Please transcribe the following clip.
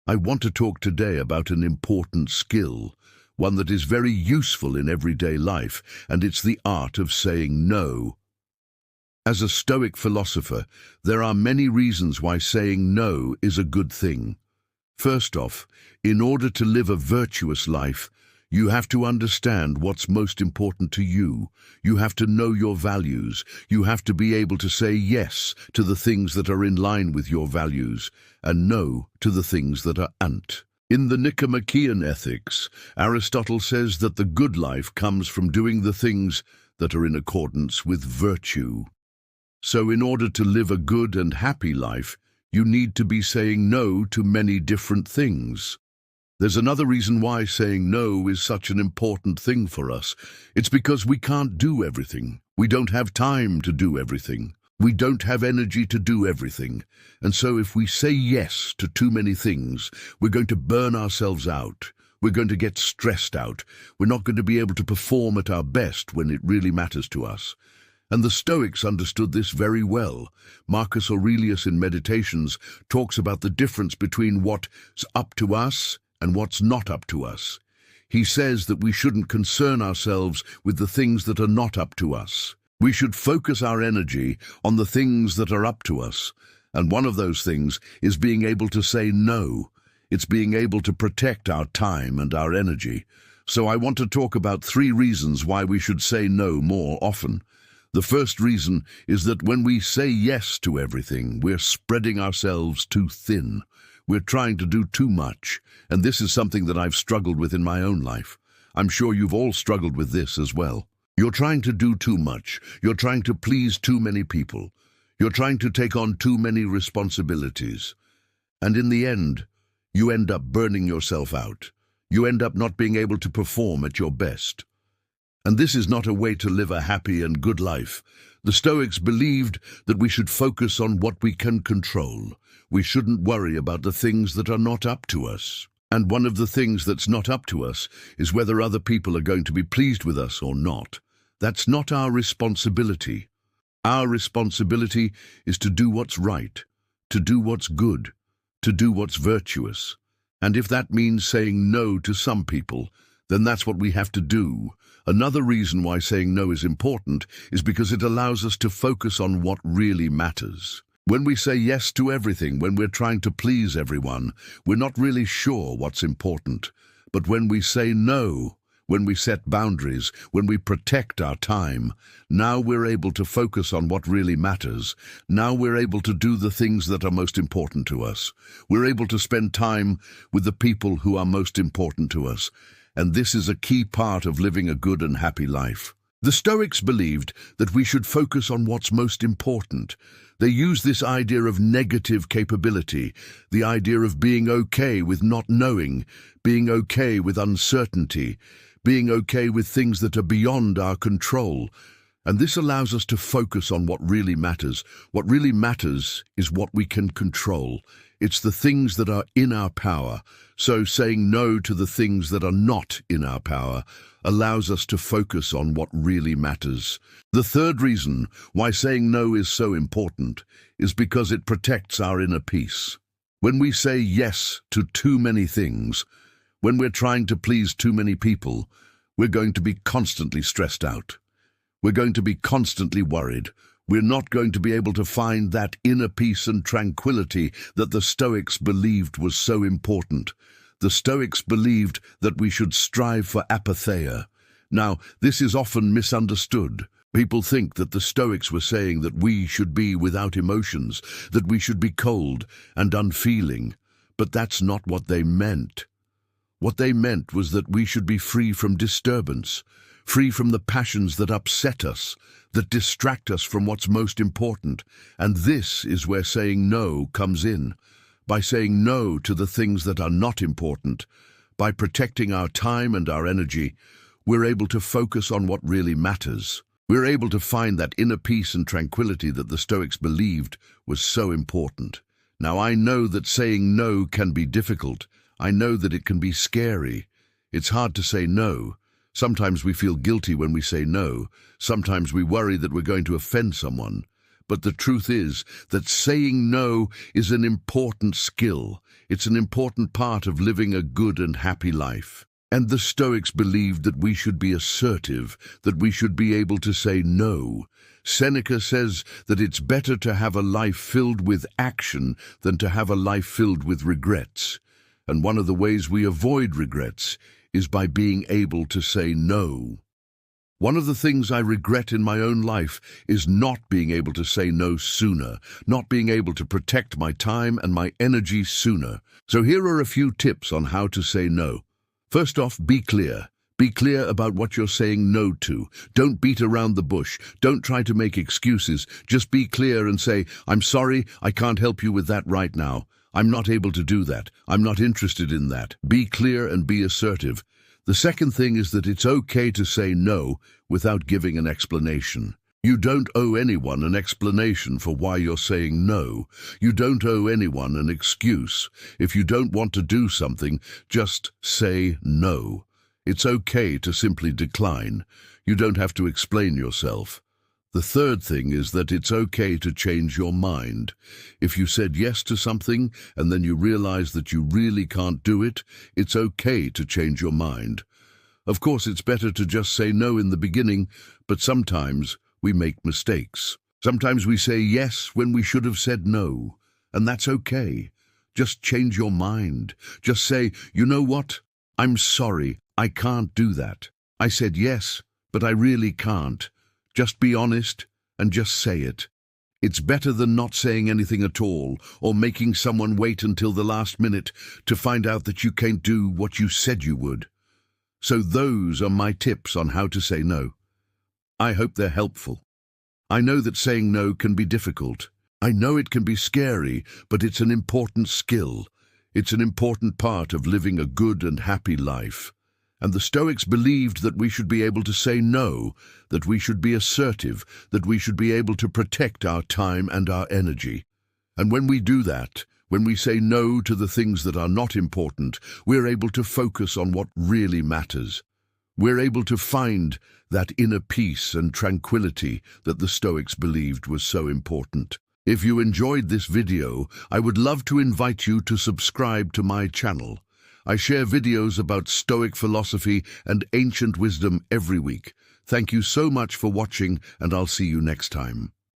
I want to talk today about an important skill, one that is very useful in everyday life, and it's the art of saying no. As a Stoic philosopher, there are many reasons why saying no is a good thing. First off, in order to live a virtuous life, you have to understand what's most important to you. You have to know your values. You have to be able to say yes to the things that are in line with your values and no to the things that aren't. In the Nicomachean Ethics, Aristotle says that the good life comes from doing the things that are in accordance with virtue. So in order to live a good and happy life, you need to be saying no to many different things. There's another reason why saying no is such an important thing for us. It's because we can't do everything. We don't have time to do everything. We don't have energy to do everything. And so if we say yes to too many things, we're going to burn ourselves out. We're going to get stressed out. We're not going to be able to perform at our best when it really matters to us. And the Stoics understood this very well. Marcus Aurelius in Meditations talks about the difference between what's up to us and what's not up to us. He says that we shouldn't concern ourselves with the things that are not up to us. We should focus our energy on the things that are up to us. And one of those things is being able to say no. It's being able to protect our time and our energy. So I want to talk about 3 reasons why we should say no more often. The first reason is that when we say yes to everything, we're spreading ourselves too thin. We're trying to do too much, and this is something that I've struggled with in my own life. I'm sure you've all struggled with this as well. You're trying to do too much. You're trying to please too many people. You're trying to take on too many responsibilities. And in the end, you end up burning yourself out. You end up not being able to perform at your best. And this is not a way to live a happy and good life. The Stoics believed that we should focus on what we can control. We shouldn't worry about the things that are not up to us. And one of the things that's not up to us is whether other people are going to be pleased with us or not. That's not our responsibility. Our responsibility is to do what's right, to do what's good, to do what's virtuous. And if that means saying no to some people, then that's what we have to do. Another reason why saying no is important is because it allows us to focus on what really matters. When we say yes to everything, when we're trying to please everyone, we're not really sure what's important. But when we say no, when we set boundaries, when we protect our time, now we're able to focus on what really matters. Now we're able to do the things that are most important to us. We're able to spend time with the people who are most important to us. And this is a key part of living a good and happy life. The Stoics believed that we should focus on what's most important. They used this idea of negative capability, the idea of being okay with not knowing, being okay with uncertainty, being okay with things that are beyond our control. And this allows us to focus on what really matters. What really matters is what we can control. It's the things that are in our power. So saying no to the things that are not in our power allows us to focus on what really matters. The third reason why saying no is so important is because it protects our inner peace. When we say yes to too many things, when we're trying to please too many people, we're going to be constantly stressed out. We're going to be constantly worried. We're not going to be able to find that inner peace and tranquility that the Stoics believed was so important. The Stoics believed that we should strive for apatheia. Now, this is often misunderstood. People think that the Stoics were saying that we should be without emotions, that we should be cold and unfeeling. But that's not what they meant. What they meant was that we should be free from disturbance, free from the passions that upset us, that distract us from what's most important. And this is where saying no comes in. By saying no to the things that are not important, by protecting our time and our energy, we're able to focus on what really matters. We're able to find that inner peace and tranquility that the Stoics believed was so important. Now, I know that saying no can be difficult. I know that it can be scary. It's hard to say no. Sometimes we feel guilty when we say no. Sometimes we worry that we're going to offend someone. But the truth is that saying no is an important skill. It's an important part of living a good and happy life. And the Stoics believed that we should be assertive, that we should be able to say no. Seneca says that it's better to have a life filled with action than to have a life filled with regrets. And one of the ways we avoid regrets is by being able to say no. One of the things I regret in my own life is not being able to say no sooner, not being able to protect my time and my energy sooner. So here are a few tips on how to say no. First off, be clear. Be clear about what you're saying no to. Don't beat around the bush. Don't try to make excuses. Just be clear and say, "I'm sorry, I can't help you with that right now. I'm not able to do that. I'm not interested in that." Be clear and be assertive. The second thing is that it's okay to say no without giving an explanation. You don't owe anyone an explanation for why you're saying no. You don't owe anyone an excuse. If you don't want to do something, just say no. It's okay to simply decline. You don't have to explain yourself. The third thing is that it's okay to change your mind. If you said yes to something and then you realize that you really can't do it, it's okay to change your mind. Of course, it's better to just say no in the beginning, but sometimes we make mistakes. Sometimes we say yes when we should have said no, and that's okay. Just change your mind. Just say, "You know what? I'm sorry, I can't do that. I said yes, but I really can't." Just be honest and just say it. It's better than not saying anything at all or making someone wait until the last minute to find out that you can't do what you said you would. So those are my tips on how to say no. I hope they're helpful. I know that saying no can be difficult. I know it can be scary, but it's an important skill. It's an important part of living a good and happy life. And the Stoics believed that we should be able to say no, that we should be assertive, that we should be able to protect our time and our energy. And when we do that, when we say no to the things that are not important, we're able to focus on what really matters. We're able to find that inner peace and tranquility that the Stoics believed was so important. If you enjoyed this video, I would love to invite you to subscribe to my channel. I share videos about Stoic philosophy and ancient wisdom every week. Thank you so much for watching, and I'll see you next time.